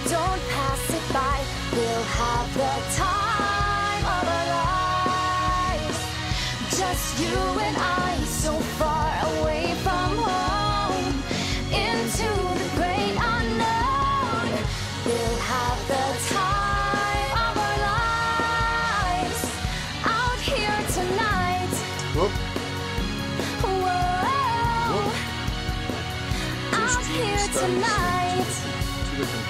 Don't pass it by. We'll have the time of our lives. Just you and I, so far away from home, into the great unknown. We'll have the time of our lives out here tonight. Whoop. Whoa. Out here tonight. Two different.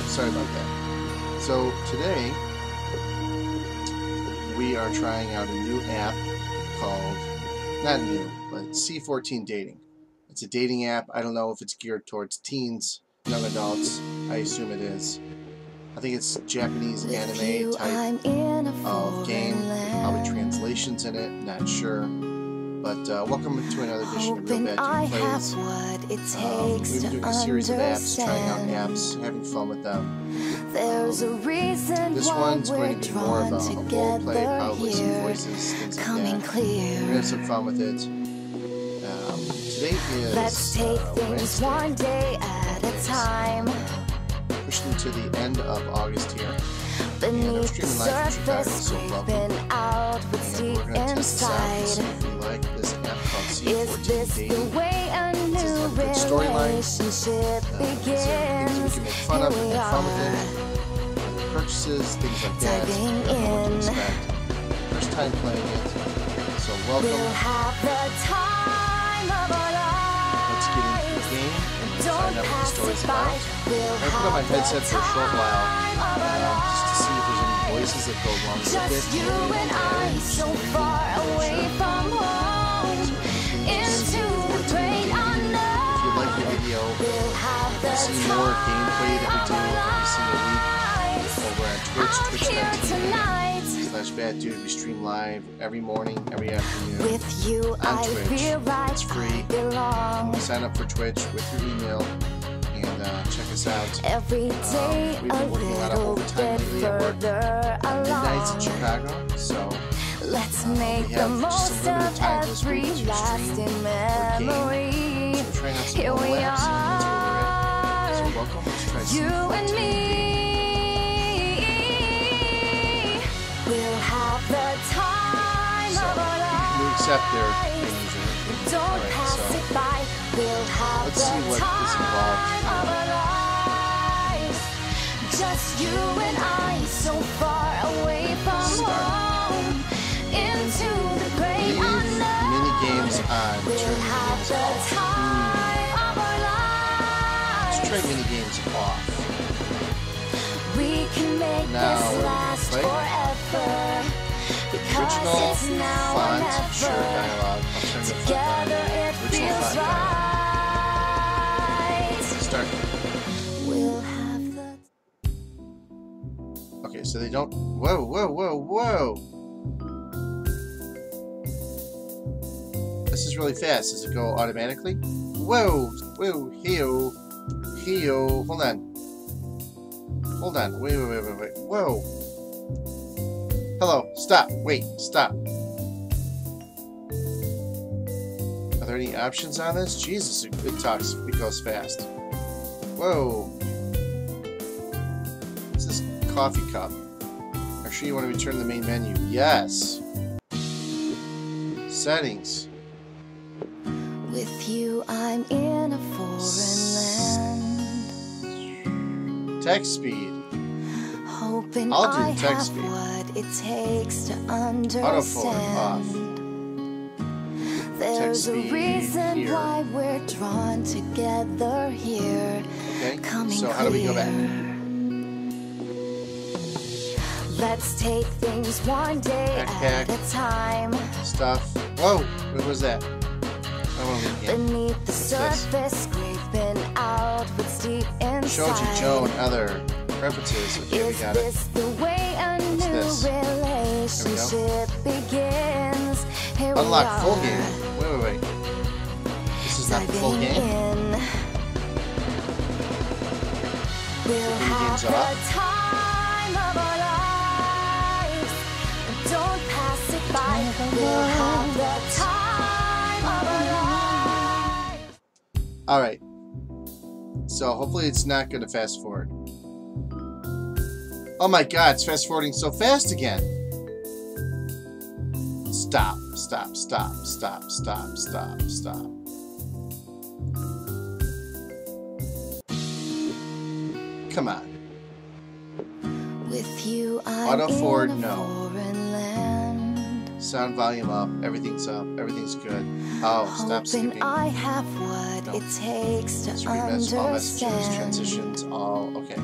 Sorry about that. So today we are trying out a new app called, not new, but C14 Dating. It's a dating app. I don't know if it's geared towards teens, young adults. I assume it is. I think it's Japanese anime type of game. Probably translations in it. Not sure. But welcome to another edition of Real BatDude Plays. We've been doing a series of apps, trying out apps, having fun with them. There's a reason this one's going to be more of a role play, probably some voices, things like that. We're going to have some fun with it. Today is Let's take things one day at a time. Pushing to the end of August here. Beneath the surface, we've been out what's deep inside. We like this app called C14 Is this Dating. the way a new relationship begins? We can make fun of it, have fun with it. Purchases, things like that. Diving What to in. expect. First time playing it. So welcome. We'll have the time of our Let's get into the lives. game and Don't find out what the pass story's it about. by. We'll I put on my have headset the for a short while, time of our just to see if there's any lives. voices that go along with it. Just you and I, so far away from home, into the great If you unknown. like the video, We'll have you the can see more gameplay that we do time every single week of our over on Twitch, lives. Out here tonight. twitch.tv/BatDude. We stream live every morning, every afternoon. With you, on I Twitch. feel like It's free. I belong. Sign up for Twitch with your email and check us out. Every day We've a been working a lot of little overtime bit lately at work. further Midnights in along. Chicago, so Let's we make the have just most a limited of time this every week to stream lasting or game. memory. So we're trying out some Here mobile we apps, and that's where we're at. So are, welcome. Let's try you C14 and me. We'll have the time So, of our we accept their lives. thing usually. Don't Alright, pass so it by. We'll have let's the see what is time involved of our lives. Just you and I, so far away from home, into the great leave unknown. mini games on. We'll Turn mini have games the off. time of our Let's try lives. mini games off. We can make Now, this we're gonna last play. forever. Because Original it's now or font, never. sure, dialogue. Alternative font Together dialogue. it Original feels font dialogue. right. Start. We'll have the Okay, so they don't. Whoa, whoa, whoa, whoa! This is really fast. Does it go automatically? Whoa, whoa, heo, heo. Hold on. Hold on. Wait, wait, wait, wait, wait. Whoa. Hello. Stop. Wait. Stop. Are there any options on this? Jesus, it talks. It goes fast. Whoa. What's this coffee cup? Are sure you want to return to the main menu? Yes. Settings. With you, I'm in a foreign land, Text speed. hoping I'll do I text have speed. what it takes to Autoform off. understand. There's Text a speed reason here. why we're drawn together here. Okay. Coming So how do we go back? clear. Let's take things one day Backpack. at a time. Stuff. Whoa. What was that? I want to leave again. Beneath the What's this? surface, scraping out what's deep inside. Shoji Joan. Other preferences. Okay, we Is got it. this the way a What's new this? relationship begins? Here we Unlock full are, game. Wait, wait, wait. This is not the full diving game. in. We'll mini have game's the off. time of our lives. Don't pass it by. We'll have the time of our lives. All right. So hopefully it's not going to fast forward. Oh my god, it's fast forwarding so fast again. Stop, stop, stop, stop, stop, stop, stop. Come on. With you, Auto forward, no. foreign land. Sound volume up, everything's up, everything's good. Oh, stop skipping. I have what it takes to understand. All messages, transitions, all okay.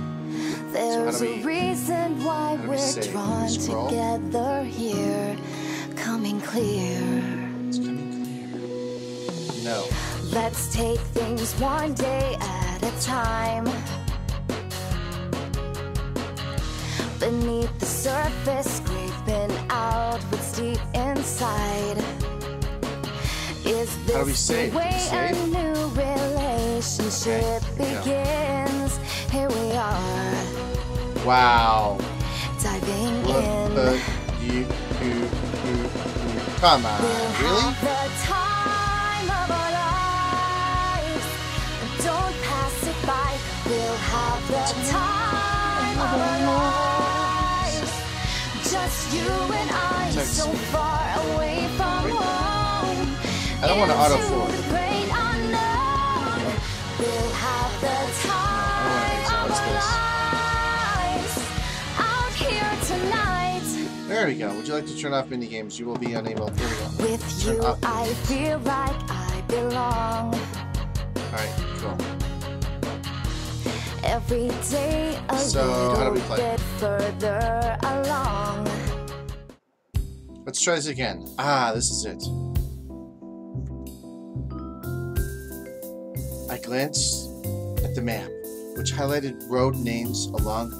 There's So a reason why we're drawn together here. Coming clear. It's coming clear. No. Let's take things one day at a time. Beneath the surface, scraping out what's deep inside. Is this the way a new relationship begins? Here we are. Wow. Diving in. Come on, really? The time of our lives. Don't pass it by. We'll have the time of our lives. Just you and I, so far away from home. I don't want to auto forward. The great unknown. We'll have the time of our lives. Out here tonight. There we go. Would you like to turn off mini games? You will be unable. Here we go. With you, I feel like I belong. Alright, cool. Every day a little bit further along. Let's try this again. Ah, this is it. I glanced at the map, which highlighted road names along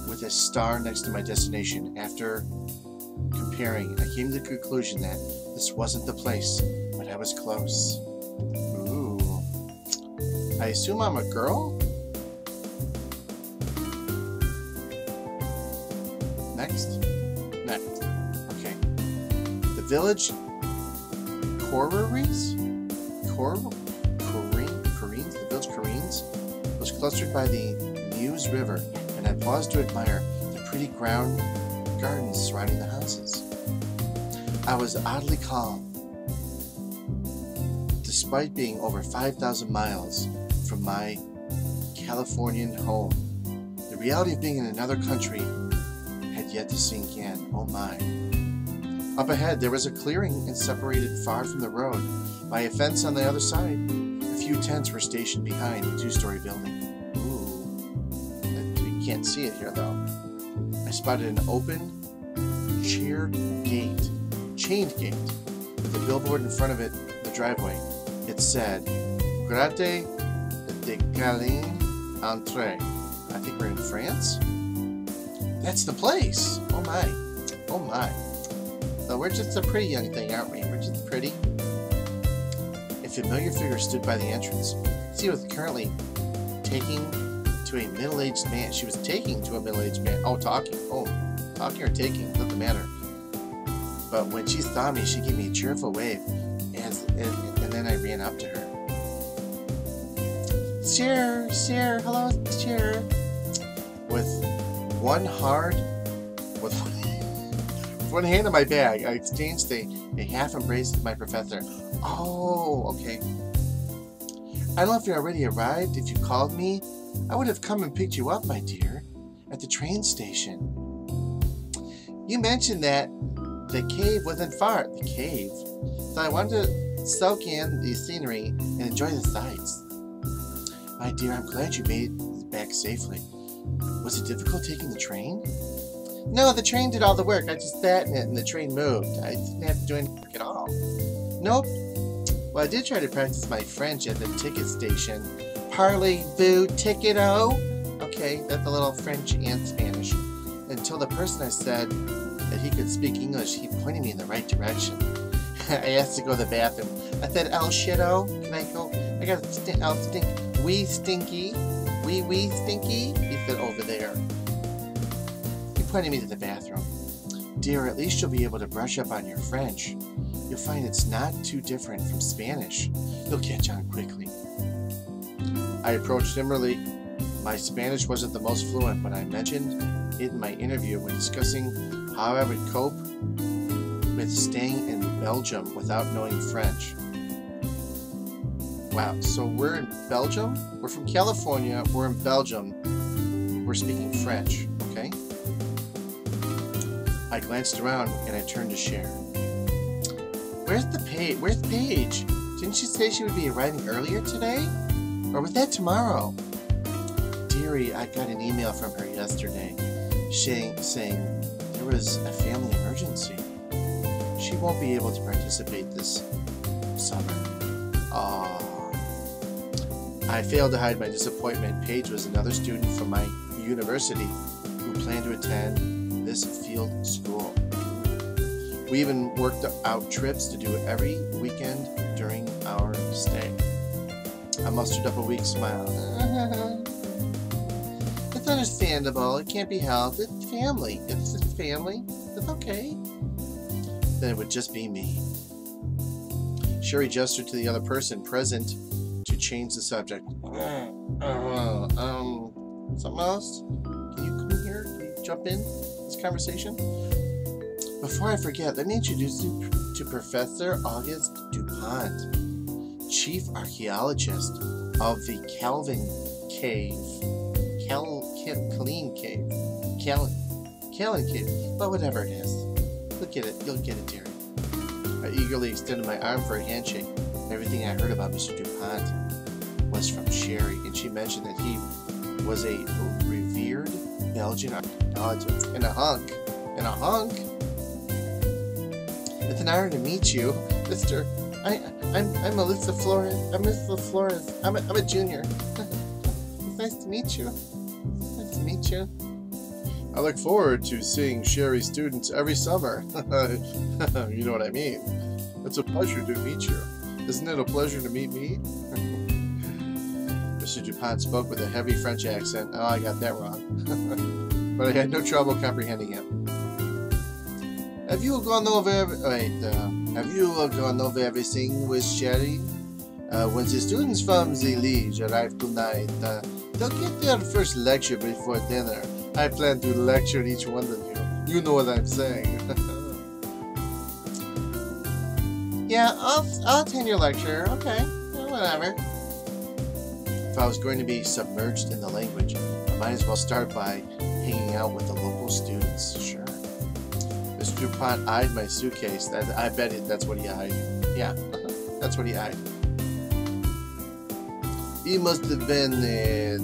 with a star next to my destination. After comparing, I came to the conclusion that this wasn't the place, but I was close. Ooh. I assume I'm a girl? Next. Next. Okay. The village Koreans? The village Koreans was clustered by the Meuse River, and I paused to admire the pretty gardens surrounding the houses. I was oddly calm, despite being over 5,000 miles from my Californian home. The reality of being in another country had yet to sink in. Oh my. Up ahead, there was a clearing and separated far from the road by a fence on the other side. A few tents were stationed behind a two-story building. Ooh. You can't see it here, though. I spotted an open, chained gate, with a billboard in front of it, the driveway. It said, Good Day Gothamites, Entrée. I think we're in France? That's the place! Oh my. Oh my. So we're just a pretty young thing, aren't we? We're just pretty. A familiar figure stood by the entrance. She was currently taking to a middle-aged man. She was taking to a middle-aged man. Oh, talking. Oh, talking or taking, doesn't matter. But when she saw me, she gave me a cheerful wave, and then I ran up to her. Sir, hello, sir. With one hand in my bag, I exchanged a half embrace with my professor. Oh, okay. I don't know if you already arrived. If you called me, I would have come and picked you up, my dear, at the train station. You mentioned that the cave wasn't far. The cave? So I wanted to soak in the scenery and enjoy the sights. My dear, I'm glad you made it back safely. Was it difficult taking the train? No, the train did all the work. I just sat in it and the train moved. I didn't have to do any work at all. Nope. Well, I did try to practice my French at the ticket station. Parlez-vous ticket-o? Okay, that's a little French and Spanish. Until the person I said that he could speak English, he pointed me in the right direction. I asked to go to the bathroom. I said, El shit-o, can I go? I got to stink. Wee stinky. Wee stinky. He said, over there. He pointed me to the bathroom. Dear, at least you'll be able to brush up on your French. You'll find it's not too different from Spanish. You'll catch on quickly. I I approached him early. My Spanish wasn't the most fluent, but I mentioned it in my interview when discussing how I would cope with staying in Belgium without knowing French. Wow, so we're in Belgium? We're from California, we're in Belgium, we're speaking French, okay? I glanced around and I turned to Cher. Where's Paige? Didn't she say she would be arriving earlier today? Or was that tomorrow? Dearie, I got an email from her yesterday saying there was a family emergency. She won't be able to participate this summer. Aww. I failed to hide my disappointment. Paige was another student from my university who planned to attend this field school. We even worked out trips to do it every weekend during our stay. I mustered up a weak smile. It's understandable. It can't be helped. It's family. It's family. It's okay. Then it would just be me. Sherry gestured to the other person present to change the subject. Something else? Can you come here? Can you jump in this conversation? Before I forget, let me introduce you to Professor Auguste Dupont, Chief Archaeologist of the Calvin Cave. Calvin Cave. But whatever it is. You'll get it, dearie. I eagerly extended my arm for a handshake. Everything I heard about Mr. Dupont was from Sherry, and she mentioned that he was a revered Belgian archaeologist and a hunk. It's an honor to meet you, Mr. I'm Melissa Flores. I'm Melissa Flores. I'm a junior. It's nice to meet you. Nice to meet you. I look forward to seeing Sherry's students every summer. You know what I mean. It's a pleasure to meet you. Isn't it a pleasure to meet me? Mr. Dupont spoke with a heavy French accent. Oh, I got that wrong. But I had no trouble comprehending him. Have you gone over everything with Sherry? When the students from the Liege arrive tonight, they'll get their first lecture before dinner. I plan to lecture each one of you. You know what I'm saying. Yeah, I'll attend your lecture. Okay, whatever. If I was going to be submerged in the language, I might as well start by hanging out with the local students. Sure. Mr. Dupont eyed my suitcase. I bet that's what he eyed. Yeah, that's what he eyed. It must have been a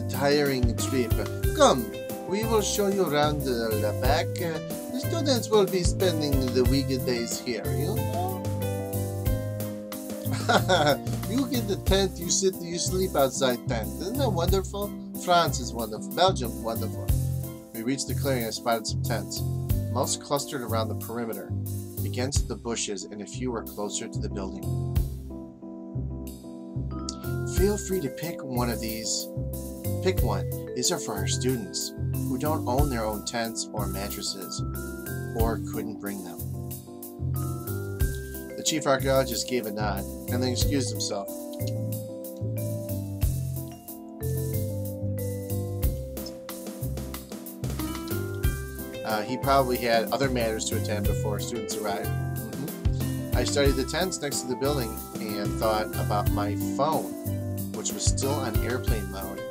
tiring trip. Come, we will show you around the back. The students will be spending the weekdays here, you know? You get the tent, you sleep outside tent. Isn't that wonderful? France is wonderful. Belgium, wonderful. We reached the clearing and spotted some tents. Most clustered around the perimeter, against the bushes, and a few were closer to the building. Feel free to pick one of these. Pick one. These are for our students who don't own their own tents or mattresses, or couldn't bring them. The chief archaeologist gave a nod, and then excused himself. He probably had other matters to attend before students arrived. I studied the tents next to the building and thought about my phone, which was still on airplane mode.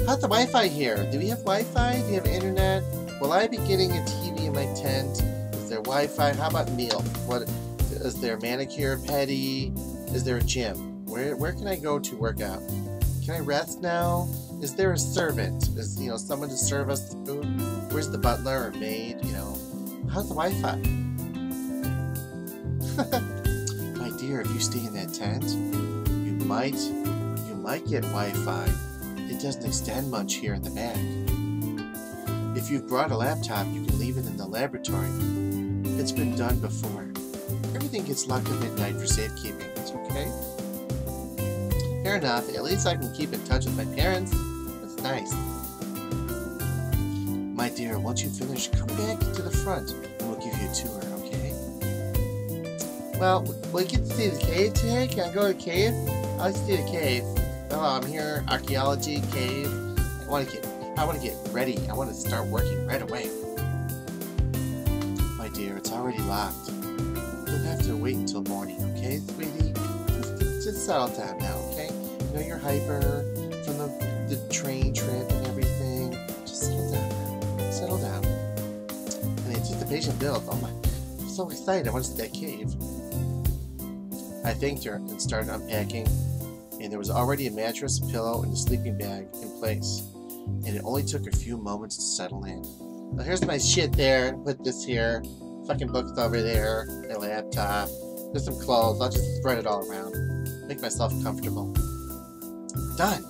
How's the Wi-Fi here? Do we have Wi-Fi? Do you have internet? Will I be getting a TV in my tent? Is there Wi-Fi? How about meal? What is there? Manicure, pedi? Is there a gym? Where can I go to work out? Can I rest now? Is there a servant? Is someone to serve us the food? Where's the butler or maid? How's the Wi-Fi? My dear, if you stay in that tent, you might get Wi-Fi. It doesn't extend much here in the back. If you've brought a laptop, you can leave it in the laboratory. It's been done before. Everything gets locked up at night for safekeeping. It's okay. Fair enough. At least I can keep in touch with my parents. That's nice. My dear, once you finish, come back to the front and we'll give you a tour, okay? Well, will you get to see the cave today? Can I go to the cave? Let's do the cave. Oh, I'm here. Archaeology, cave. I want to get ready. I want to start working right away. My dear, it's already locked. You'll have to wait until morning, okay, sweetie? Just settle down now, okay? I know you're hyper from the train trip and everything. Just settle down now. Settle down. And the anticipation built. Oh my, I'm so excited. I want to see that cave. I thanked her and started unpacking, and there was already a mattress, pillow, and a sleeping bag in place. And it only took a few moments to settle in. Well, here's my shit there. Put this here. Fucking books over there. My laptop. There's some clothes. I'll just spread it all around. Make myself comfortable. Done!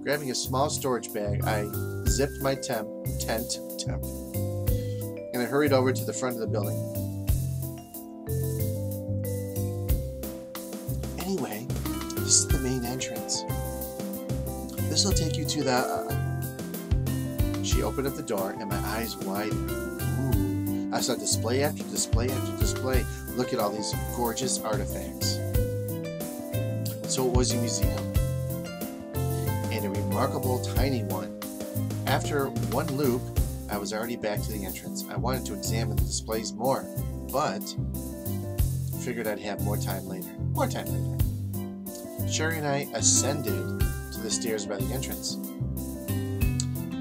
Grabbing a small storage bag, I zipped my tent, and I hurried over to the front of the building. Anyway, this is the main entrance. This will take you to the... She opened up the door, and my eyes widened. Ooh. I saw display after display after display. Look at all these gorgeous artifacts. So it was a museum. And a remarkable tiny one. After one loop, I was already back to the entrance. I wanted to examine the displays more, but figured I'd have more time later. Sherry and I ascended to the stairs by the entrance.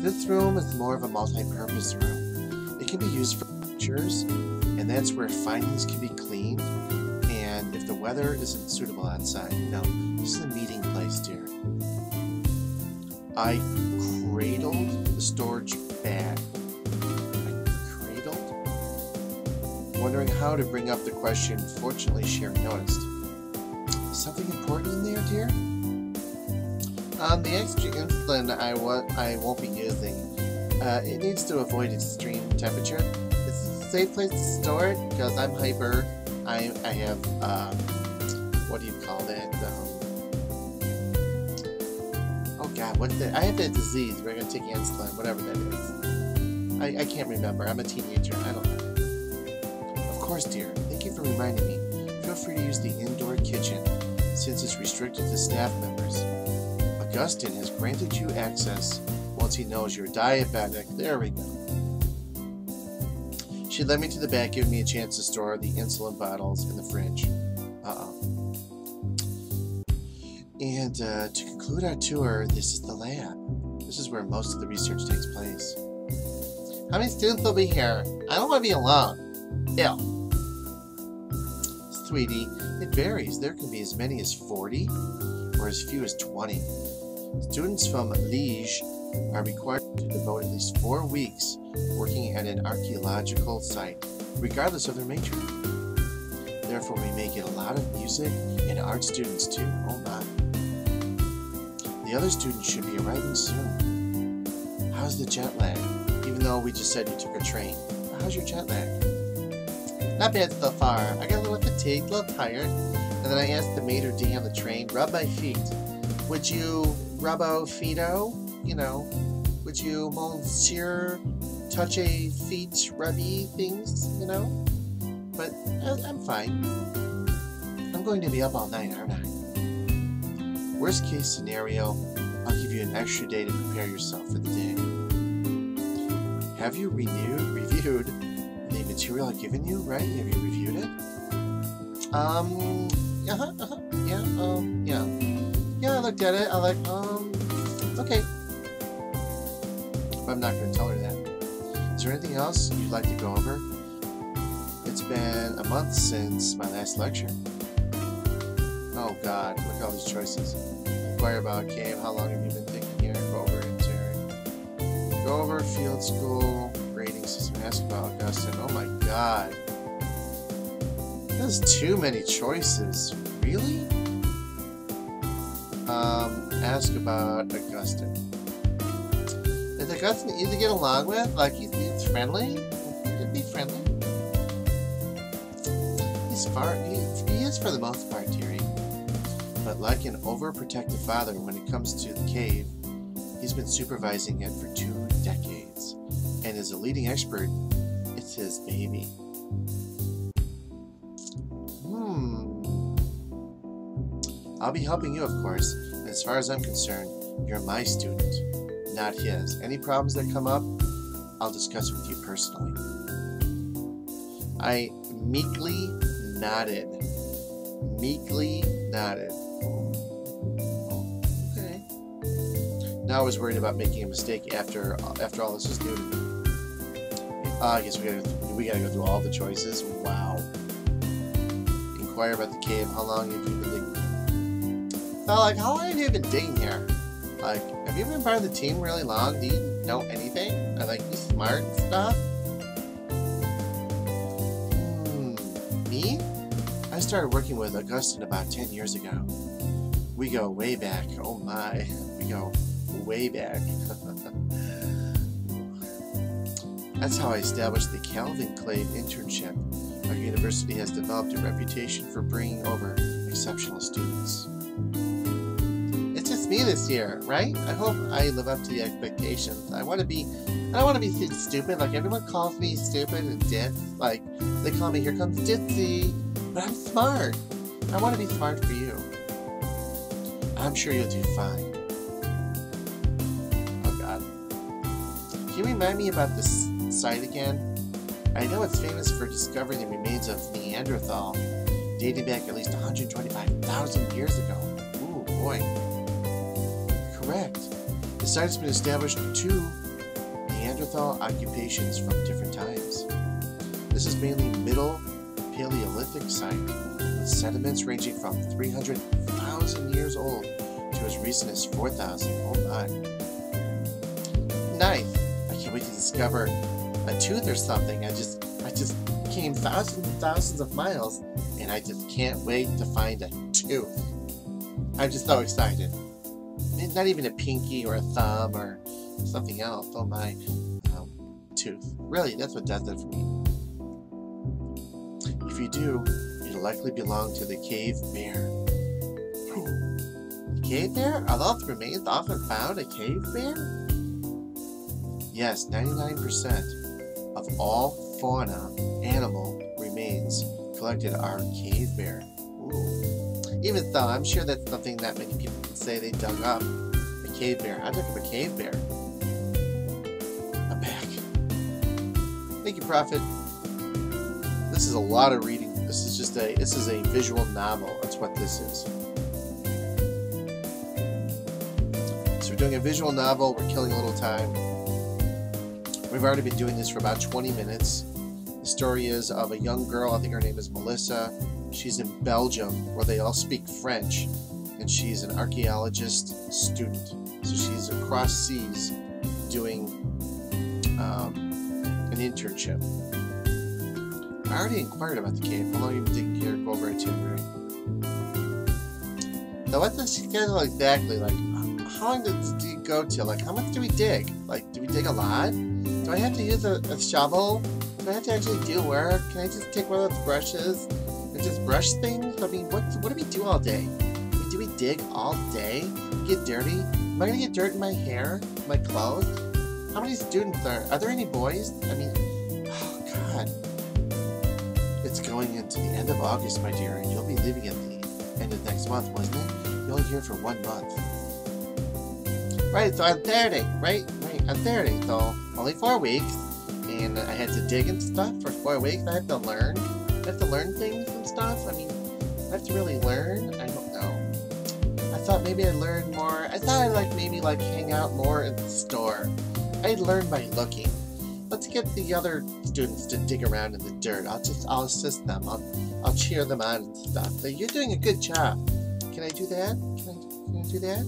This room is more of a multi-purpose room. It can be used for pictures, and that's where findings can be cleaned, and if the weather isn't suitable outside. No, this is a meeting place, dear. I cradled the storage bag. Wondering how to bring up the question. Fortunately, Sherry noticed. Something important in there, dear? The extra insulin I won't be using. It needs to avoid extreme temperature. Is this a safe place to store it? Because I'm hyper. I have, what do you call that? Oh god, what's that? I have that disease. We're going to take insulin, whatever that is. I can't remember. I'm a teenager. I don't know. Of course, dear. Thank you for reminding me. Feel free to use the indoor kitchen, since it's restricted to staff members. Augustine has granted you access once he knows you're diabetic. There we go. She led me to the back, giving me a chance to store the insulin bottles in the fridge. And to conclude our tour, this is the lab. This is where most of the research takes place. How many students will be here? I don't want to be alone. Ew. Sweetie, it varies. There can be as many as 40 or as few as 20. Students from Liège are required to devote at least 4 weeks working at an archaeological site, regardless of their major. Therefore, we may get a lot of music and art students too. Oh my. The other students should be arriving soon. How's the jet lag? Even though we just said you took a train. How's your jet lag? Not bad so far. I got a little fatigued, a little tired, and then I asked the maitre d' on the train, rub my feet. Would you rubbo feeto? You know, would you, monsieur, touch a feet rubby things, you know? But I'm fine. I'm going to be up all night, aren't I? Worst case scenario, I'll give you an extra day to prepare yourself for the day. Have you reviewed the material I've given you, right? Have you reviewed it? Yeah, I looked at it. I like, okay. But I'm not going to tell her that. Is there anything else you'd like to go over? It's been a month since my last lecture. Oh god, look at all these choices. Inquire about cave. How long have you been thinking here? Go over it. Go over field school. Rating system. Ask about Augustine. Oh my god. There's too many choices. Really? Ask about Augustine. Is Augustine easy to get along with? Like, he's friendly? He could be friendly. He is for the most part, dearie. But like an overprotective father when it comes to the cave, he's been supervising it for 2 decades. And as a leading expert, it's his baby. I'll be helping you, of course, and as far as I'm concerned, you're my student, not his. Any problems that come up, I'll discuss with you personally. I meekly nodded. Okay. Now I was worried about making a mistake after all this is new to me. I guess we gotta go through all the choices. Wow. Inquire about the cave. How long have you been digging? So, like, how long have you been digging here? Like, have you been part of the team really long? Do you know anything? Are, like, you smart and stuff? Me? I started working with Augustine about 10 years ago. We go way back. Oh my. We go way back. That's how I established the Calvin Clave internship. Our university has developed a reputation for bringing over exceptional students. It's just me this year, right? I hope I live up to the expectations. I don't want to be stupid. Like, everyone calls me stupid and ditz. Like, they call me, here comes ditzy. But I'm smart. I want to be smart for you. I'm sure you'll do fine. Oh God. Can you remind me about this site again? I know it's famous for discovering the remains of Neanderthal, dating back at least 125,000 years ago. Ooh, boy. Correct. The site has been established in 2 Neanderthal occupations from different times. This is mainly Middle Paleolithic site, with sediments ranging from 300,000 years old to as recent as 4,000. Oh my. Nice. I can't wait to discover a tooth or something. I just came thousands and thousands of miles, and I just can't wait to find a tooth. I'm just so excited. Not even a pinky or a thumb or something else. Oh my. Tooth. Really, that's what does it for me. If you do, it'll likely belong to the cave bear. The cave bear? Are those remains often found a cave bear? Yes, 99% of all fauna animal remains collected are cave bear. Ooh. Even though I'm sure that's something that many people can say they dug up. A cave bear. I dug up a cave bear. I'm back. Thank you, Prophet. This is a lot of reading. This is a visual novel. That's what this is. So we're doing a visual novel. We're killing a little time. We've already been doing this for about 20 minutes. The story is of a young girl, I think her name is Melissa. She's in Belgium, where they all speak French, and she's an archaeologist student. So she's across seas doing an internship. I already inquired about the cave. How long have you been digging here? Go over itinerary. Now, what's the schedule exactly? Like, how long do you go till? Like, how much do we dig? Like, do we dig a lot? Do I have to use a shovel? Do I have to actually do work? Can I just take one of those brushes and just brush things? I mean, what do we do all day? I mean, do we dig all day? Get dirty? Am I going to get dirt in my hair? My clothes? How many students are there any boys? I mean, oh God. It's going into the end of August, my dear, and you'll be leaving at the end of next month, wasn't it? You're only here for 1 month. Right, so I'm 30, right? I'm 30, so only 4 weeks, and I had to dig and stuff for 4 weeks. I have to learn. I have to learn things and stuff. I mean, I have to really learn. I don't know. I thought maybe I'd learn more. I thought I'd maybe hang out more in the store. I'd learn by looking. Let's get the other students to dig around in the dirt. I'll assist them. I'll cheer them on and stuff. So you're doing a good job. Can I do that? Can I do that?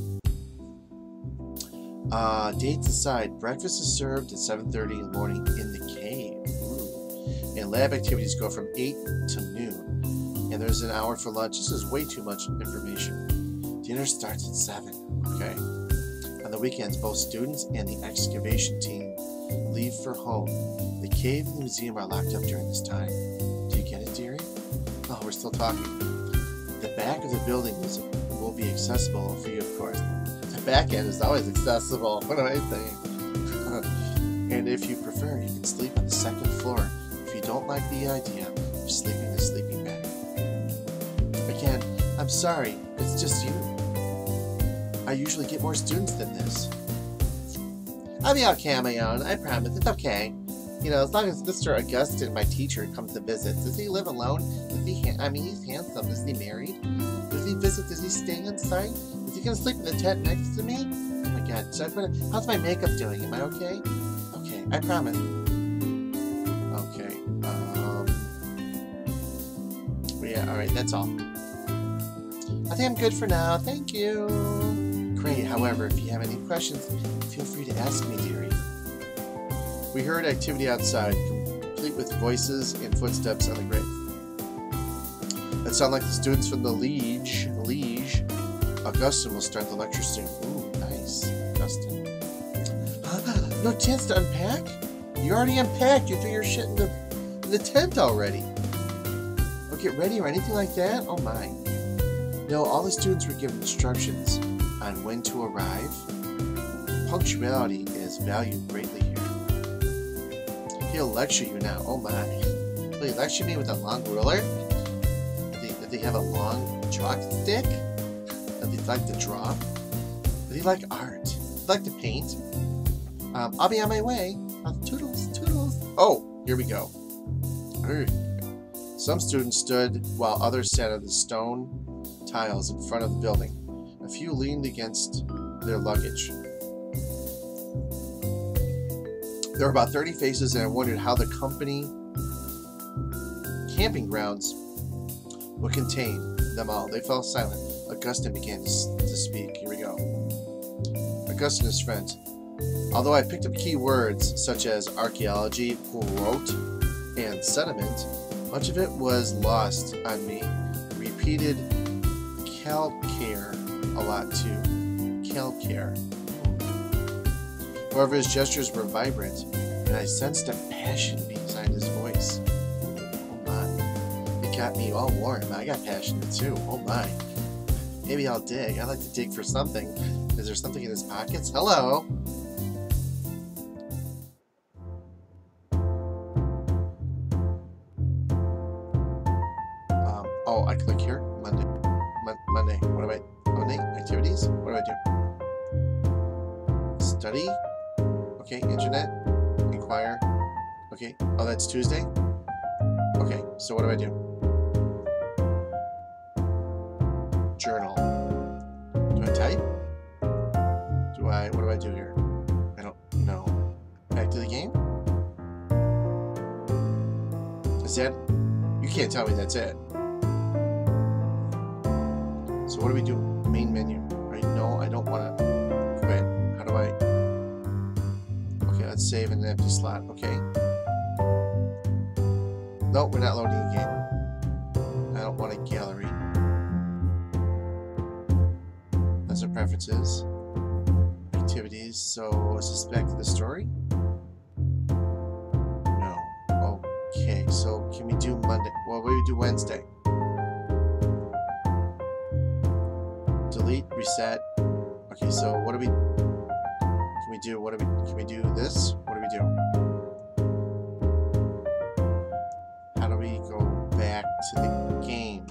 Dates aside, breakfast is served at 7:30 in the morning in the cave. Ooh. And lab activities go from 8 to noon. And there's an hour for lunch. This is way too much information. Dinner starts at 7. Okay. On the weekends, both students and the excavation team leave for home. The cave and the museum are locked up during this time. Do you get it, dearie? Oh, we're still talking. The back of the building will be accessible for you, of course. The back end is always accessible. What am I saying? And if you prefer, you can sleep on the 2nd floor. If you don't like the idea of sleeping in the sleeping bag. Again, I'm I'm sorry, it's just you. I usually get more students than this. I'll be okay on my own, I promise, it's okay. You know, as long as Mr. Augustine, my teacher, comes to visit. Does he live alone? Does he I mean, he's handsome. Is he married? Does he visit? Does he stay on site? Is he gonna sleep in the tent next to me? Oh my god, how's my makeup doing? Am I okay? Okay, I promise. Okay, yeah, alright, that's all. I think I'm good for now, thank you. Great, however, if you have any questions, feel free to ask me, dearie. We heard activity outside, complete with voices and footsteps on the grave. That sound like the students from the Liege. Augustine will start the lecture soon. Ooh, nice. Augustine. No chance to unpack? You already unpacked. You threw your shit in the tent already. Or get ready or anything like that? Oh my. No, all the students were given instructions on when to arrive. Punctuality is valued greatly here. He'll lecture you now. Oh my. Will he lecture me with a long ruler? Did they have a long chalk stick? Did he like to draw? Did he like art? Did he like to paint? I'll be on my way. Toodles, toodles. Oh, here we go. Some students stood while others sat on the stone tiles in front of the building. A few leaned against their luggage. There were about 30 faces, and I wondered how the company camping grounds would contain them all. They fell silent. Augustine began to speak. Here we go. Augustine is friends. Although I picked up key words such as archaeology, quote, and sediment, much of it was lost on me. Repeated calcare a lot too. Calcare. However, his gestures were vibrant, and I sensed a passion behind his voice. Oh my. It got me all warm. I got passionate too. Oh my. Maybe I'll dig. I like to dig for something. Is there something in his pockets? Hello? Oh, I click here. Monday. Monday. What do I... Monday? Activities? What do I do? Study? Okay, internet, inquire. Okay, oh, that's Tuesday? Okay, so what do I do? Journal. Do I type? What do I do here? I don't know. Back to the game? Is that, you can't tell me that's it. So what do we do? Main menu, right? No, I don't want to quit. How do I? Let's save in an empty slot. Okay. No, we're not loading a game. I don't want a gallery. That's our preferences. Activities. So, is this back to the story? No. Okay. So, can we do Monday? Well, what do we do Wednesday? Delete, reset. Okay. So, what do we? Can we do? Can we do this? What do we do? How do we go back to the game?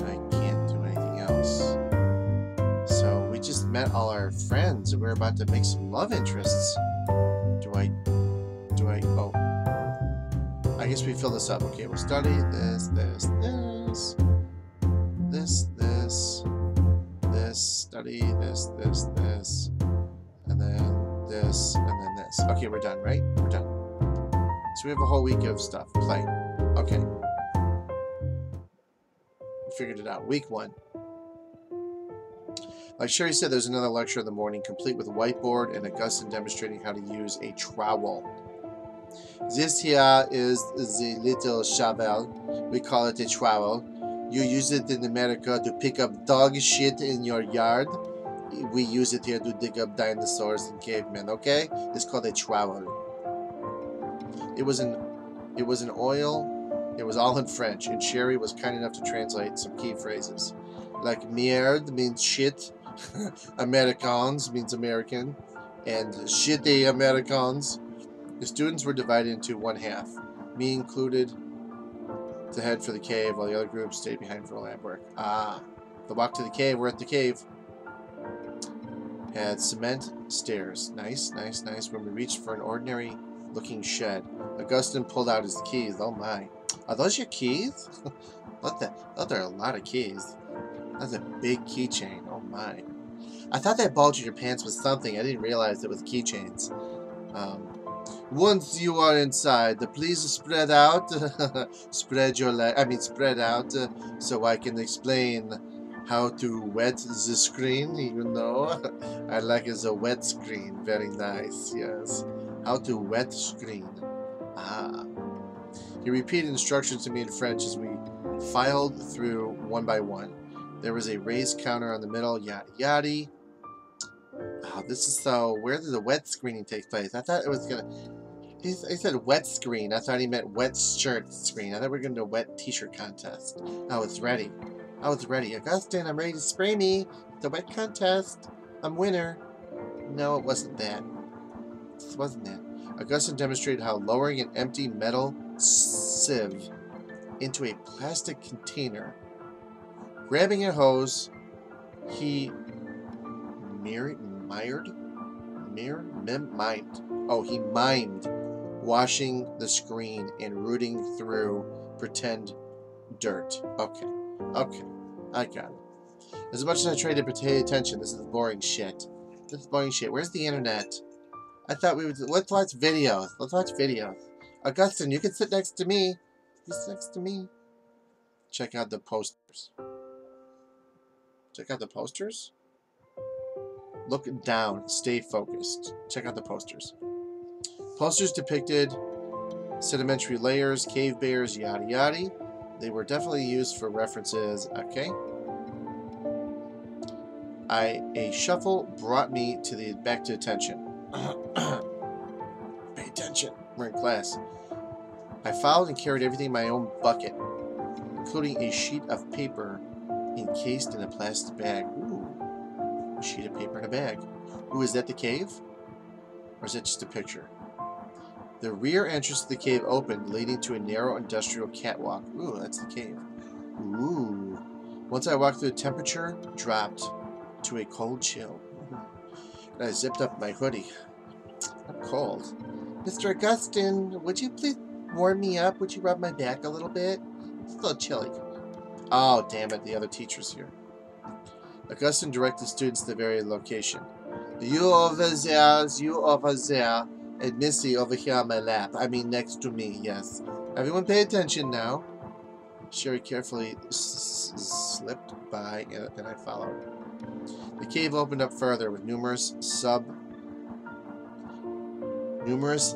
I can't do anything else. So we just met all our friends and we're about to make some love interests. Oh. I guess we fill this up. Okay, we'll study this, study this, and then this, and then this. Okay, we're done, right? We're done. So we have a whole week of stuff. Play. Okay. We figured it out. Week 1. Like Sherry said, there's another lecture in the morning, complete with a whiteboard and Augustine demonstrating how to use a trowel. This here is the little shovel. We call it a trowel. You use it in America to pick up dog shit in your yard. We use it here to dig up dinosaurs and cavemen, okay? It's called a trowel. It was an oil. It was all in French, and Sherry was kind enough to translate some key phrases. Like merde means shit. Americans means American. And shitty Americans. The students were divided into one half, me included, to head for the cave, while the other group stayed behind for lab work. Ah, the walk to the cave. We're at the cave. Had cement stairs. Nice, nice, nice. When we reached for an ordinary-looking shed, Augustine pulled out his keys. Oh my. Are those your keys? What the? Oh, there are a lot of keys. That's a big keychain. Oh my. I thought that bulge in your pants was something. I didn't realize it was keychains. Once you are inside, please spread out. Spread your leg. I mean, spread out so I can explain how to wet the screen. Even though I like it as a wet screen. Very nice. Yes. How to wet screen. Ah. He repeated instructions to me in French as we filed through one by one. There was a raised counter on the middle. Yada yada. Oh, this is so. Where did the wet screening take place? I thought it was gonna. He said wet screen. I thought he meant wet shirt screen. I thought we were gonna do a wet t-shirt contest. Oh, it's ready. I was ready. Augustine, I'm ready to spray me. The wet contest. I'm winner. No, it wasn't that. It wasn't that. Augustine demonstrated how lowering an empty metal sieve into a plastic container, grabbing a hose, he mimed washing the screen and rooting through pretend dirt. Okay, I got it. As much as I tried to pay attention, this is boring shit. This is boring shit. Where's the internet? I thought we would. Let's watch videos. Let's watch videos. Augustine, you can sit next to me. You sit next to me. Check out the posters. Check out the posters. Look down. Stay focused. Check out the posters. Posters depicted sedimentary layers, cave bears, yada yada. They were definitely used for references. Okay. A shuffle brought me to back to attention. Pay attention. We're in class. I followed and carried everything in my own bucket, including a sheet of paper encased in a plastic bag. Ooh. A sheet of paper in a bag. Ooh, is that the cave? Or is that just a picture? The rear entrance to the cave opened, leading to a narrow industrial catwalk. Ooh, that's the cave. Ooh. Once I walked through, the temperature dropped to a cold chill. I zipped up my hoodie. I'm cold. Mr. Augustine, would you please warm me up? Would you rub my back a little bit? It's a little chilly. Oh, damn it. The other teacher's here. Augustine directed students to the very location. You over there, you over there, and Missy over here on my lap. I mean, next to me, yes. Everyone pay attention now. Sherry carefully slipped by, and I followed. The cave opened up further with numerous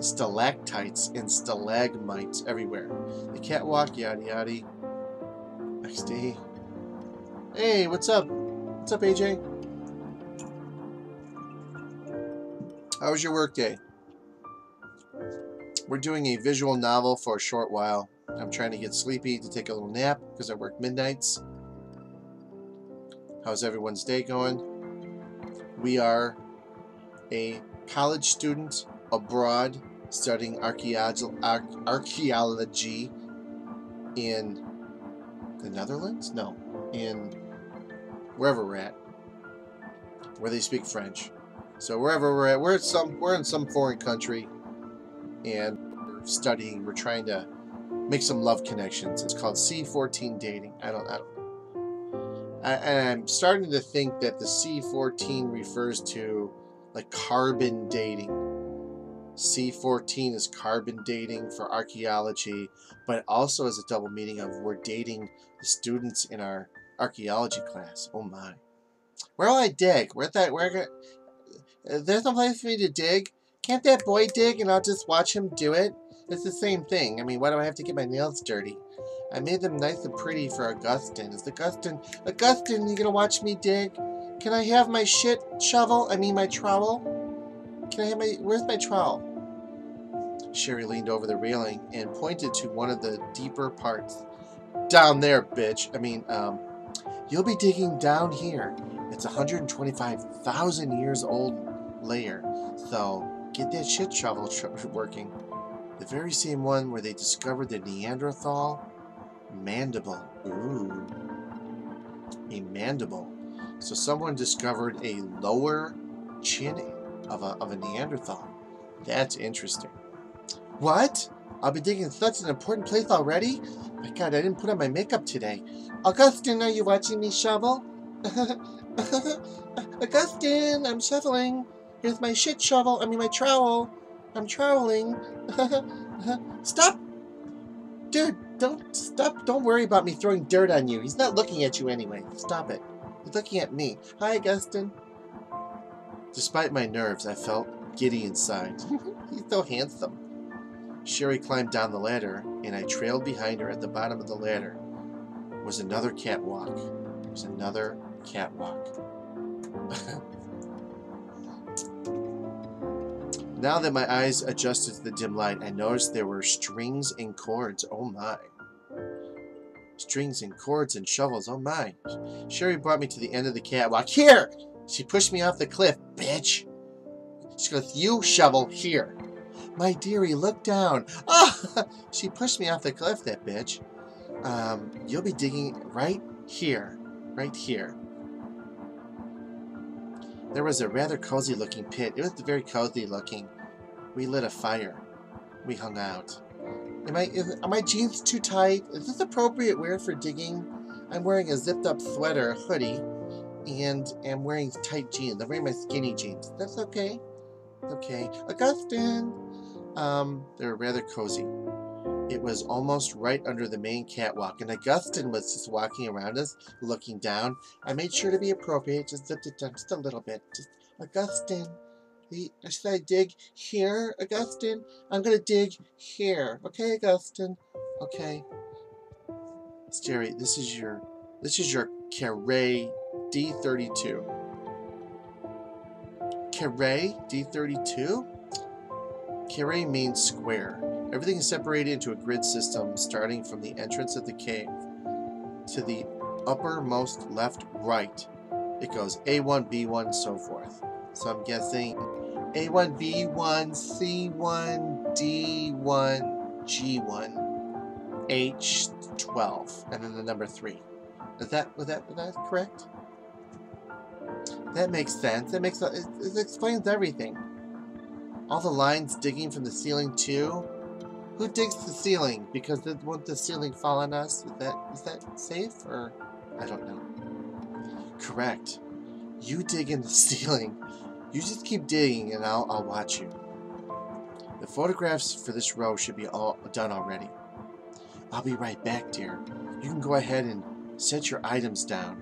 stalactites and stalagmites everywhere. The catwalk, yada yada. XD. Hey, what's up? What's up, AJ? How was your work day? We're doing a visual novel for a short while. I'm trying to get sleepy to take a little nap because I work midnights. How's everyone's day going? We are a college student abroad studying archaeology in the Netherlands? No, in wherever we're at, where they speak French. So wherever we're at, we're in some foreign country, and we're studying. We're trying to make some love connections. It's called C14 Dating. I don't know. I'm starting to think that the C14 refers to like carbon dating. C14 is carbon dating for archaeology, but also as a double meaning of we're dating the students in our archaeology class. Oh my. Where will I dig? There's no place for me to dig. Can't that boy dig and I'll just watch him do it? It's the same thing. I mean, why do I have to get my nails dirty? I made them nice and pretty for Augustine. Augustine, you gonna watch me dig? Can I have my shit shovel? I mean my trowel? Can I have where's my trowel? Sherry leaned over the railing and pointed to one of the deeper parts. Down there, bitch. I mean, You'll be digging down here. It's a 125,000 years old layer, so get that shit shovel working. The very same one where they discovered the Neanderthal mandible. Ooh, a mandible. So someone discovered a lower chin of a Neanderthal. That's interesting. What? I'll be digging such an important place already? My God, I didn't put on my makeup today. Augustine, are you watching me shovel? Augustine, I'm shoveling. Here's my shit shovel. I mean my trowel. I'm troweling. Stop! Dude, don't stop. Don't worry about me throwing dirt on you. He's not looking at you anyway. Stop it. He's looking at me. Hi, Augustine. Despite my nerves, I felt giddy inside. He's so handsome. Sherry climbed down the ladder, and I trailed behind her. At the bottom of the ladder was another catwalk. There was another catwalk. Now that my eyes adjusted to the dim light, I noticed there were strings and cords. Oh my. Strings and cords and shovels. Oh my. Sherry brought me to the end of the catwalk. Here! She pushed me off the cliff, bitch. She goes, you shovel here. My dearie, look down. Ah! She pushed me off the cliff, that bitch. You'll be digging right here. Right here. There was a rather cozy looking pit. It was very cozy looking. We lit a fire. We hung out. Are my jeans too tight? Is this appropriate wear for digging? I'm wearing a zipped up sweater, a hoodie, and I'm wearing tight jeans. I'm wearing my skinny jeans. That's okay. Okay. Augustine. They're rather cozy. It was almost right under the main catwalk, and Augustine was just walking around us, looking down. I made sure to be appropriate, just zipped it down just a little bit. Just, Augustine, should I dig here, Augustine? I'm gonna dig here. Okay, Augustine? Okay. Jerry, this is your Carré D32. Carré D32? Carré means square. Everything is separated into a grid system starting from the entrance of the cave to the uppermost left right. It goes A1, B1, so forth. So I'm guessing A1, B1, C1, D1, G1, H12, and then the number 3. Was that correct? That makes sense. It explains everything. All the lines digging from the ceiling too. Who digs the ceiling? Because won't the ceiling fall on us? Is that safe, or I don't know. Correct. You dig in the ceiling. You just keep digging, and I'll watch you. The photographs for this row should be all done already. I'll be right back, dear. You can go ahead and set your items down.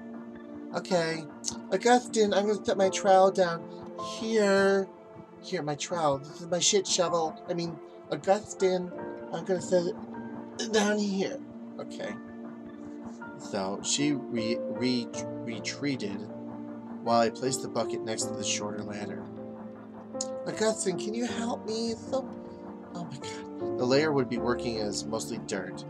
Okay. Augustine, I'm gonna set my trowel down here. Here, my trowel. This is my shit shovel. I mean, Augustine, I'm gonna set it down here. Okay. So she retreated while I placed the bucket next to the shorter ladder. Augustine, can you help me? Oh my God. The layer would be working as mostly dirt.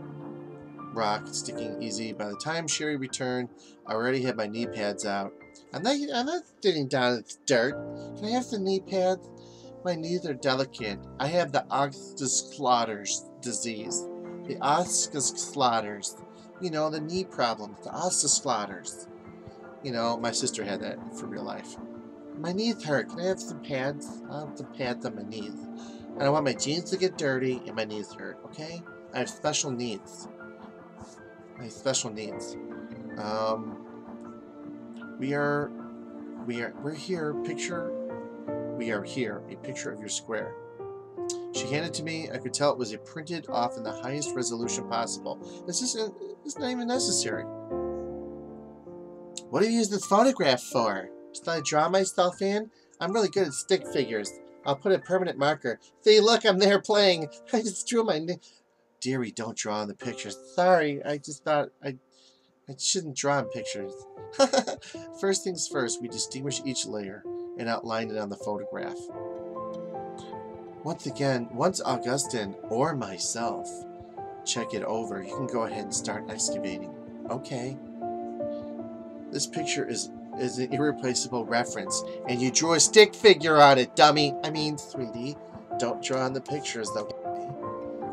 Rock, sticking easy. By the time Sherry returned, I already had my knee pads out. I'm not sitting down in dirt. Can I have some knee pads? My knees are delicate. I have the Oxford-Slaughter's disease. The Oxford-Slaughter's. You know, the knee problems. The Oxford-Slaughter's. You know, my sister had that for real life. My knees hurt. Can I have some pads? I'll have some pads on my knees. I don't want my jeans to get dirty and my knees hurt, okay? I have special needs. I have special needs. We're here. We are here. A picture of your square. She handed it to me. I could tell it was printed off in the highest resolution possible. It's not even necessary. What do you use this photograph for? Should I draw myself in? I'm really good at stick figures. I'll put a permanent marker. See, look, I'm there playing. I just drew my name. Dearie, don't draw on the pictures. Sorry, I just thought I shouldn't draw on pictures. First things first, we distinguish each layer and outline it on the photograph. Once again, once Augustine or myself check it over, you can go ahead and start excavating. Okay. This picture is an irreplaceable reference, and you drew a stick figure on it, dummy. I mean, sweetie, don't draw on the pictures, though.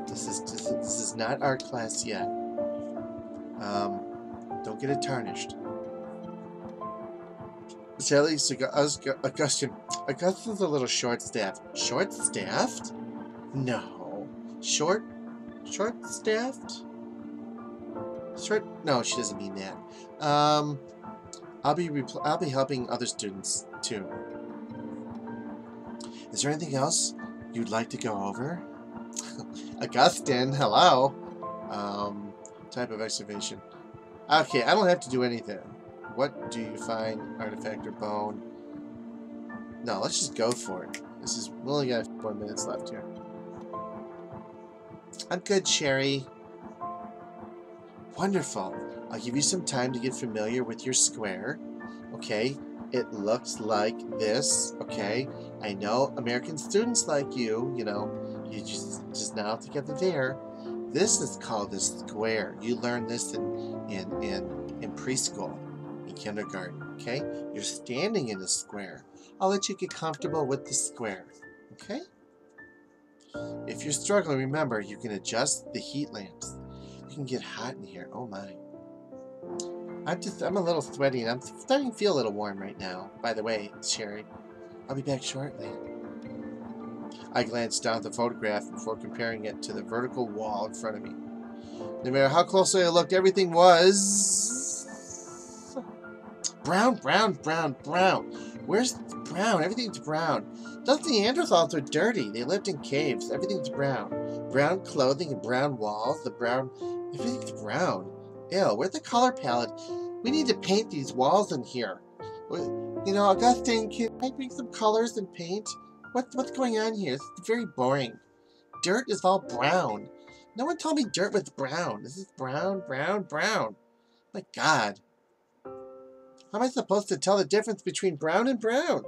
This is not art class yet. Don't get it tarnished. Sally, Augustin's a little short-staffed. Short-staffed? No. Short-staffed? No, she doesn't mean that. I'll be helping other students too. Is there anything else you'd like to go over? Augustine, hello. Type of excavation. Okay, I don't have to do anything. What do you find? Artifact or bone? No, let's just go for it. We only got 4 minutes left here. I'm good, Sherry. Wonderful. I'll give you some time to get familiar with your square. Okay, it looks like this. Okay, I know American students like you know, you just not together there. This is called a square. You learn this in preschool, in kindergarten. Okay, you're standing in a square. I'll let you get comfortable with the square. Okay. If you're struggling, remember you can adjust the heat lamps. You can get hot in here. Oh my. I'm a little sweaty and I'm starting to feel a little warm right now. By the way, Sherry, I'll be back shortly. I glanced down at the photograph before comparing it to the vertical wall in front of me. No matter how closely I looked, everything was brown, brown, brown, brown. Where's the brown? Everything's brown. Those Neanderthals are dirty. They lived in caves. Everything's brown. Brown clothing and brown walls. Everything's brown. Ew, where's the color palette? We need to paint these walls in here. You know, Augustine, can I bring some colors and paint? What's going on here? It's very boring. Dirt is all brown. No one told me dirt was brown. This is brown, brown, brown. My God. How am I supposed to tell the difference between brown and brown?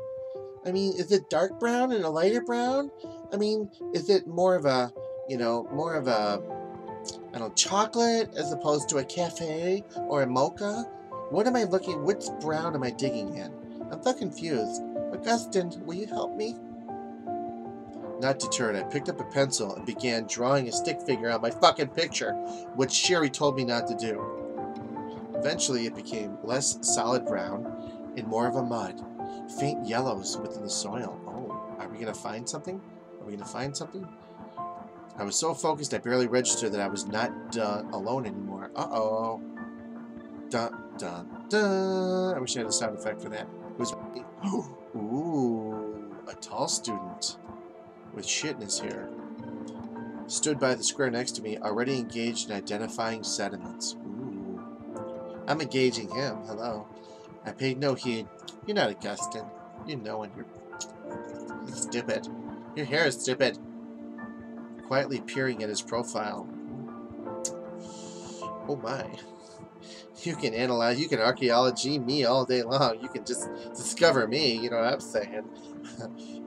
I mean, is it dark brown and a lighter brown? I mean, is it more of a, you know, I don't know, chocolate as opposed to a cafe or a mocha? What am I looking, which brown am I digging in? I'm so confused. Augustine, will you help me? Not deterred, I picked up a pencil and began drawing a stick figure on my fucking picture, which Sherry told me not to do. Eventually, it became less solid brown and more of a mud. Faint yellows within the soil. Oh, are we going to find something? Are we going to find something? I was so focused I barely registered that I was not alone anymore. Uh-oh. Dun, dun, dun. I wish I had a sound effect for that. It was... Ooh, a tall student with shit in his hair stood by the square next to me, already engaged in identifying sediments. Ooh. I'm engaging him. Hello. I paid no heed. You're not Augustine. You know when you're stupid. Your hair is stupid. Quietly peering at his profile. Oh my. You can analyze, you can archaeology me all day long. You can just discover me, you know what I'm saying.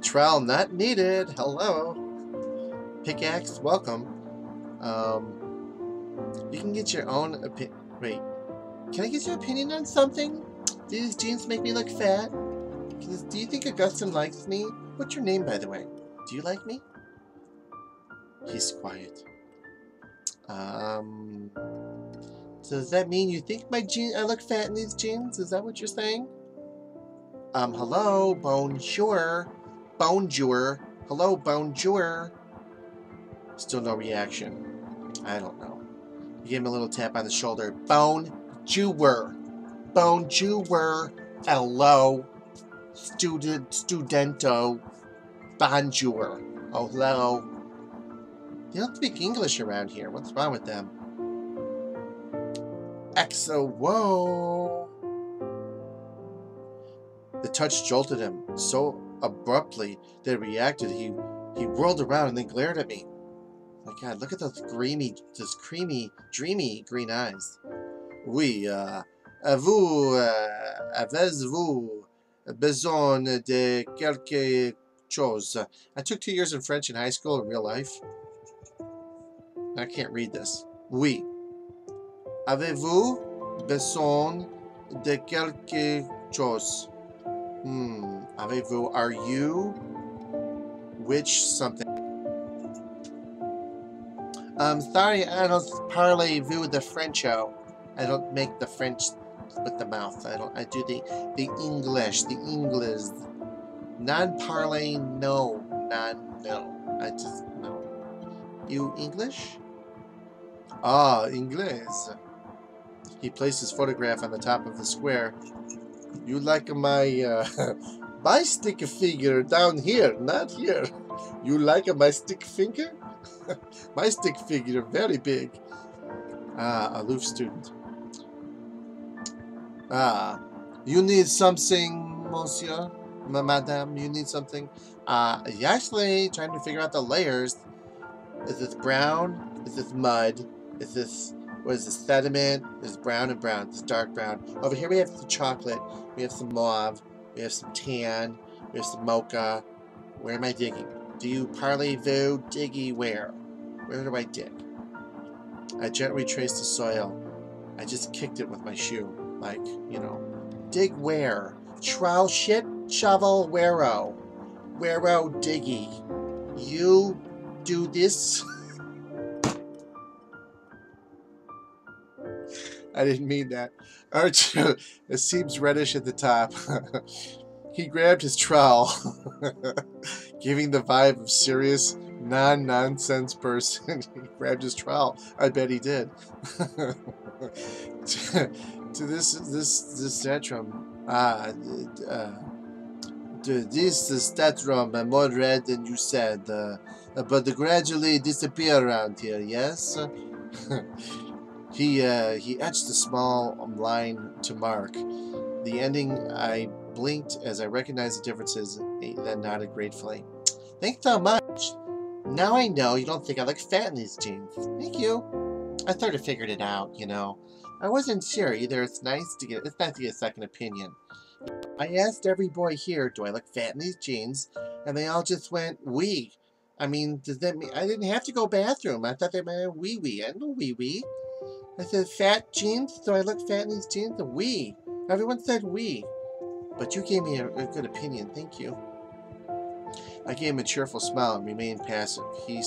Trowel not needed. Hello. Pickaxe, welcome. You can get your own opinion. Wait. Can I get your opinion on something? Do these jeans make me look fat? Do you think Augustine likes me? What's your name, by the way? Do you like me? He's quiet. So does that mean you think I look fat in these jeans? Is that what you're saying? Hello, bonjour. Bonjour. Hello, bonjour. Still no reaction. I don't know. He gave him a little tap on the shoulder. Bonjour. Bonjour. Hello. Studento. Bonjour. Oh, hello. They don't speak English around here. What's wrong with them? Whoa. The touch jolted him so abruptly that he reacted. He whirled around and then glared at me. My God, look at those creamy, dreamy green eyes. Oui, avez-vous besoin de quelque chose? I took 2 years in French in high school in real life. I can't read this. Oui. Avez-vous besoin de quelque chose. Avez-vous, are you? Which something? Sorry, I don't parlez-vous the Frencho. I don't make the French with the mouth. I do the English, the English. Non-parley, no. No. I just, no. You English? Ah, English. He placed his photograph on the top of the square. You like my, my stick figure down here, not here. You like my stick figure? My stick figure, very big. Ah, aloof student. Ah, you need something, monsieur? Madame, you need something? Actually, trying to figure out the layers. Is this brown? Is this mud? Is this, what is this, sediment? This is brown and brown. This is dark brown. Over here we have some chocolate. We have some mauve. We have some tan. We have some mocha. Where am I digging? Do you parlez-vous? Diggy where? Where do I dig? I gently traced the soil. I just kicked it with my shoe. Like, you know. Dig where? Trowel shit? Shovel where'o? Where'o diggy? You do this? I didn't mean that. Archer, it seems reddish at the top. He grabbed his trowel, giving the vibe of serious, non-nonsense person. He grabbed his trowel. I bet he did. to this statrum. This statrum more red than you said, but they gradually disappear around here. Yes. He etched a small line to mark the ending. I blinked as I recognized the differences, then nodded gratefully. Thanks so much. Now I know you don't think I look fat in these jeans. Thank you. I sort of figured it out, you know. I wasn't sure either. It's nice to get a second opinion. I asked every boy here, do I look fat in these jeans? And they all just went, oui. I mean, does that mean I didn't have to go bathroom? I thought they meant wee-wee. I know wee-wee. I said, fat jeans? Do I look fat in these jeans? We. Everyone said we. But you gave me a good opinion. Thank you. I gave him a cheerful smile and remained passive. He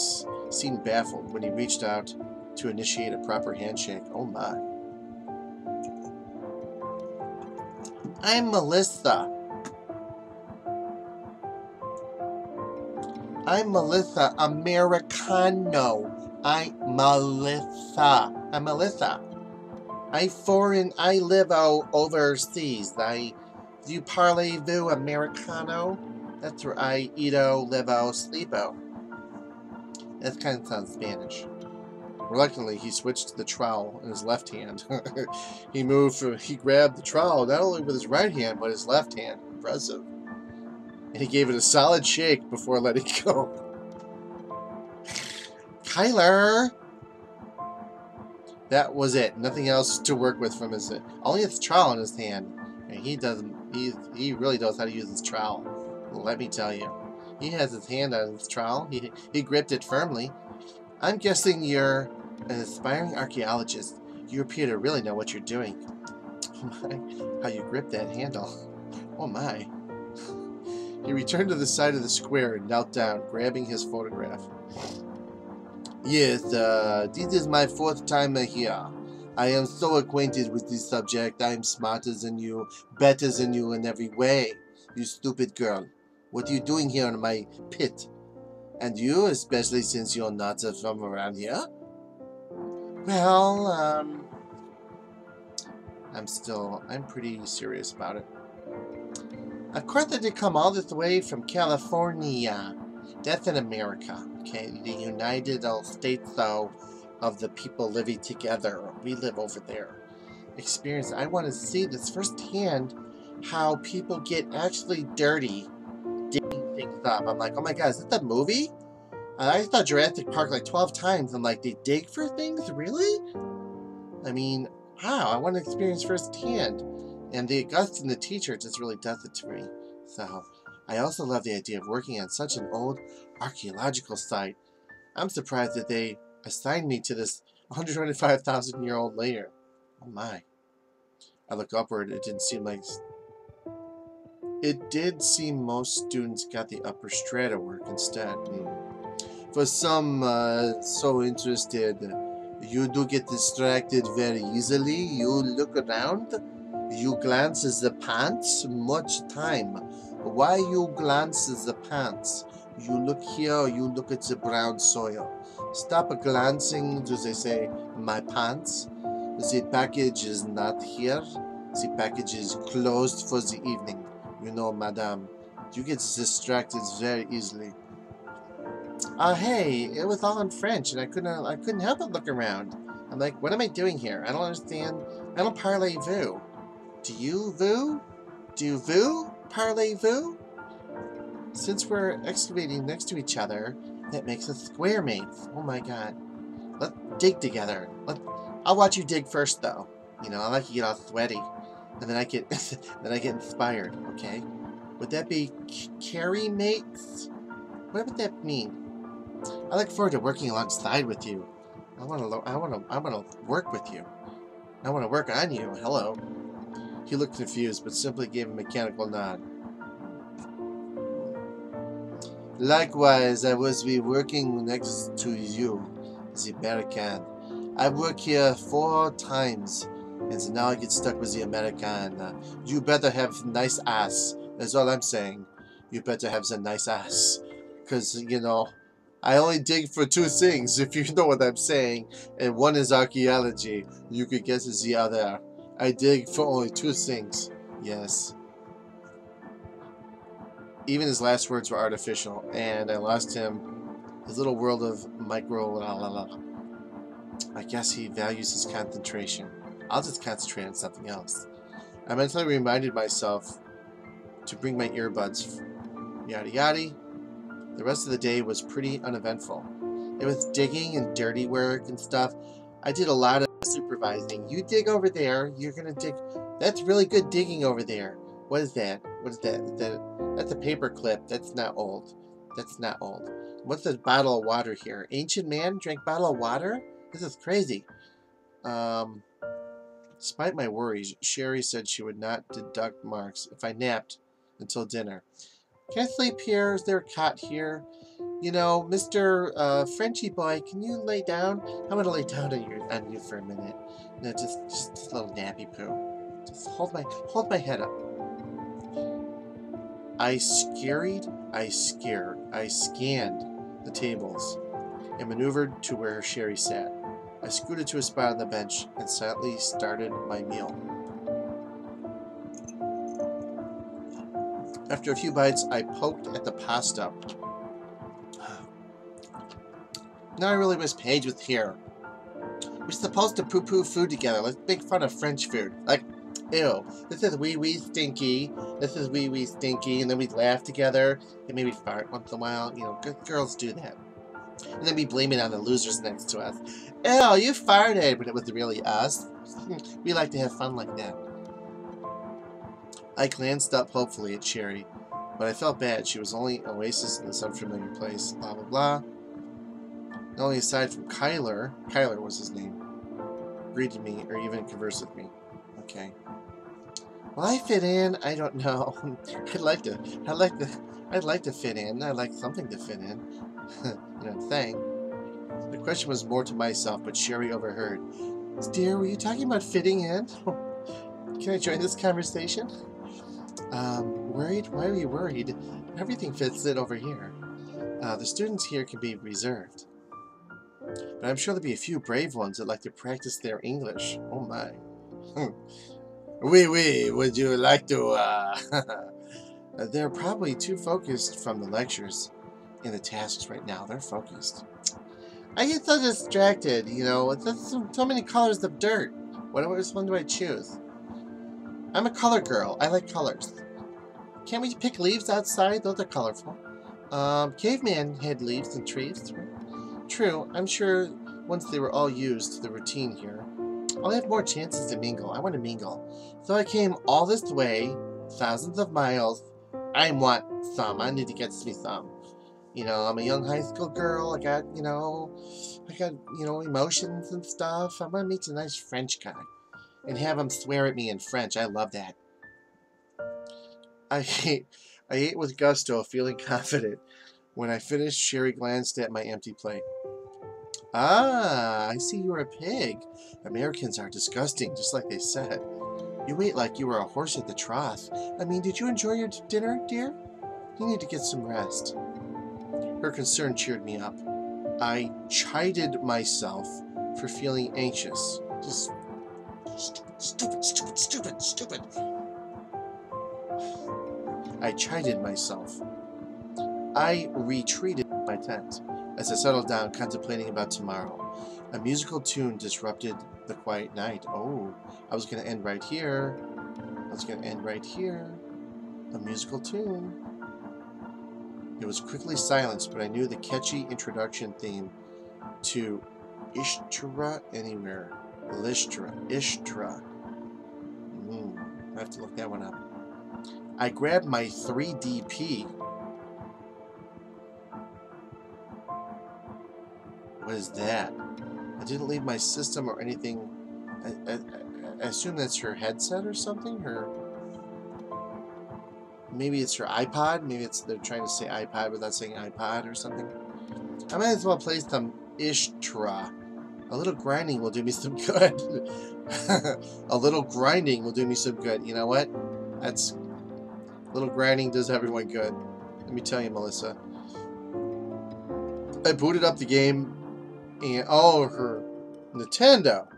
seemed baffled when he reached out to initiate a proper handshake. Oh my. I'm Melissa. I'm Melissa Americano. I'm Melissa. I foreign. I live overseas. Do you parlez-vous Americano? That's where I eato, livo, sleepo. That kind of sounds Spanish. Reluctantly, he switched to the trowel in his left hand. He grabbed the trowel not only with his right hand, but his left hand. Impressive. And he gave it a solid shake before letting go. Kyler! That was it. Nothing else to work with from his... Only his trowel in his hand. And he really knows how to use his trowel. Let me tell you. He has his hand on his trowel. He gripped it firmly. I'm guessing you're an aspiring archaeologist. You appear to really know what you're doing. Oh my, how you grip that handle. Oh my. He returned to the side of the square and knelt down, grabbing his photograph. Yes, this is my 4th time here. I am so acquainted with this subject. I am smarter than you, better than you in every way. You stupid girl. What are you doing here in my pit? And you, especially since you're not from around here? Well, I'm pretty serious about it. Of course I did come all this way from California. That's in America, okay? The United States, though, of the people living together. We live over there. Experience. I want to see this firsthand, how people get actually dirty digging things up. I'm like, oh my god, is this a movie? I saw Jurassic Park like 12 times. I'm like, they dig for things? Really? I mean, wow, I want to experience firsthand. And the Augustine, the teacher, just really does it to me. So, I also love the idea of working on such an old archaeological site. I'm surprised that they assigned me to this 125,000-year-old layer. Oh my. I look upward. It didn't seem like... It did seem most students got the upper strata work instead. For some so interested, you do get distracted very easily. You look around, you glance at the pants, much time. Why you glance at the pants? You look here, you look at the brown soil. Stop glancing, do they say, my pants? The package is not here. The package is closed for the evening. You know, madame, you get distracted very easily. Hey, it was all in French, and I couldn't help but look around. I'm like, what am I doing here? I don't understand. I don't parlez-vous. Do you vous? Do you vous parlez-vous? Since we're excavating next to each other, that makes us square mates. Oh my god. Let's dig together. I'll watch you dig first, though. You know, I like to get all sweaty, and then I get inspired. Okay. Would that be carry mates? What would that mean? I look forward to working alongside with you. I want to work with you. I want to work on you. Hello. He looked confused, but simply gave a mechanical nod. Likewise, I was be working next to you, the American. I work here 4 times, and now I get stuck with the American. You better have nice ass. That's all I'm saying. You better have the nice ass. Because, you know, I only dig for 2 things, if you know what I'm saying. And one is archaeology. You could guess it's the other. I dig for only 2 things. Yes. Even his last words were artificial, and I lost him. His little world of micro... La, la, la. I guess he values his concentration. I'll just concentrate on something else. I mentally reminded myself to bring my earbuds. Yada yada. The rest of the day was pretty uneventful. It was digging and dirty work and stuff. I did a lot of supervising. You dig over there, you're gonna dig. That's really good digging over there. What is that? What is that? That's a paper clip. That's not old. That's not old. What's this bottle of water here? Ancient man drank bottle of water? This is crazy. Despite my worries, Sherry said she would not deduct marks if I napped until dinner. Can I sleep here? Is there a cot here? You know, Mr. Frenchy boy, can you lay down? I'm gonna lay down on you for a minute. No, just a little nappy poo. Just hold my head up. I scanned the tables and maneuvered to where Sherry sat. I scooted to a spot on the bench and silently started my meal. After a few bites, I poked at the pasta. Now I really wish Paige was here. We're supposed to poo-poo food together. Let's make fun of French food. Like, ew, this is wee-wee stinky. This is wee-wee stinky. And then we'd laugh together and maybe fart once in a while. You know, good girls do that. And then we blame it on the losers next to us. Ew, you farted, but it was really us. We like to have fun like that. I glanced up hopefully at Sherry, but I felt bad. She was only an oasis in this unfamiliar place. Blah, blah, blah. Not only aside from Kyler was his name, greeted me or even conversed with me. Okay. Will I fit in? I don't know. I'd like to fit in. I'd like something to fit in. You know what I'm saying? The question was more to myself, but Sherry overheard. Dear, were you talking about fitting in? Can I join this conversation? Worried? Why are you worried? Everything fits in over here. The students here can be reserved. But I'm sure there'll be a few brave ones that like to practice their English. Oh my. Oui, would you like to, They're probably too focused from the lectures and the tasks right now. They're focused. I get so distracted, you know. There's so many colors of dirt. Which one do I choose? I'm a color girl. I like colors. Can't we pick leaves outside? Those are colorful. Caveman had leaves and trees. True, I'm sure once they were all used, the routine here, I'll have more chances to mingle. I want to mingle. So I came all this way, thousands of miles. I want some. I need to get me some. You know, I'm a young high school girl. I got, emotions and stuff. I want to meet a nice French guy. and have him swear at me in French. I love that. I ate with gusto, feeling confident. When I finished, Sherry glanced at my empty plate. Ah, I see you're a pig. Americans are disgusting, just like they said. You ate like you were a horse at the trough. I mean, did you enjoy your dinner, dear? You need to get some rest. Her concern cheered me up. I chided myself for feeling anxious. Just stupid. I chided myself. I retreated to my tent as I settled down contemplating about tomorrow. A musical tune disrupted the quiet night. Oh, I was going to end right here. A musical tune. It was quickly silenced, but I knew the catchy introduction theme to Ishtra Anywhere. Ishtra. I have to look that one up. I grabbed my 3DP. What is that? I didn't leave my system or anything. I assume that's her headset or something? Maybe it's her iPod. Maybe they're trying to say iPod without saying iPod or something. I might as well play some Ishtra. A little grinding will do me some good. A little grinding will do me some good. You know what? A little grinding does everyone good. Let me tell you, Melissa. I booted up the game, and her Nintendo.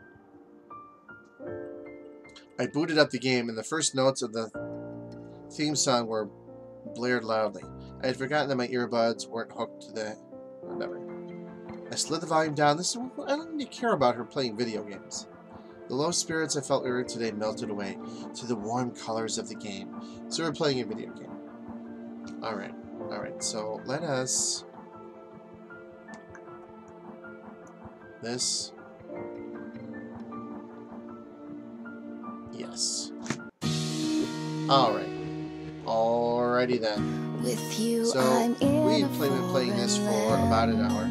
I booted up the game, and the first notes of the theme song were blared loudly. I had forgotten that my earbuds weren't hooked to the... whatever. I slid the volume down. I don't need to care about her playing video games. The low spirits I felt earlier today melted away to the warm colors of the game. So we're playing a video game. Alright, so let us... This... Yes. Alright. Alrighty then. With you, so we've been playing this for about an hour.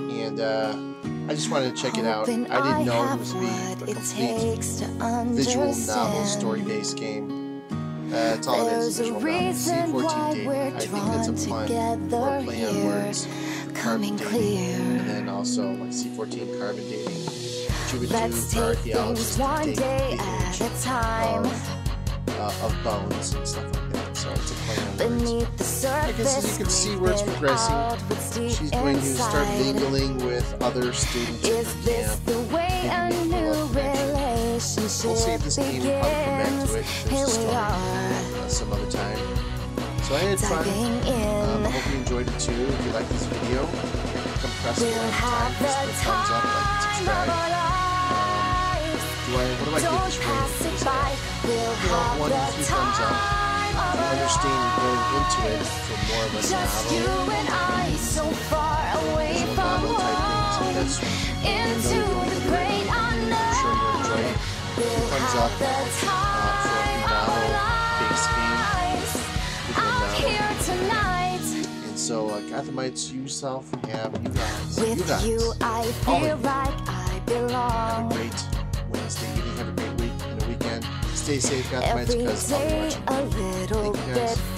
And I just wanted to check it out. I didn't know it was to be a complete visual novel story-based game. That's all it is, visual novel. C14 Dating. I think that's a fun or play on words. Carbon dating. And then also like C14 carbon dating. Let's take things one day at a time. Of bones and stuff like that. So it's a play on words. Beneath the surface, I guess as you can see where it's progressing, she's going to start mingling with other students in the camp. The way a new relationship We'll save this game and probably come back to it. There's a story some other time. So I had fun. I hope you enjoyed it too. If you like this video, compress it one time. Just put a thumbs up, like, and subscribe. What do I give this rating? You know, 1 to 2 thumbs up. You understand you're going into it for more of a novel, visual novel type thing. So that's into the great unknown. I'm sure you'll enjoy it. 2 thumbs up for a novel-based game. Visual novel. And so, Gothamites, you yourself have you guys. With you, I feel like I belong. Have a great Wednesday evening. Have a great week and a weekend. Stay safe, Gothamites, because I'll be watching. Thank you guys.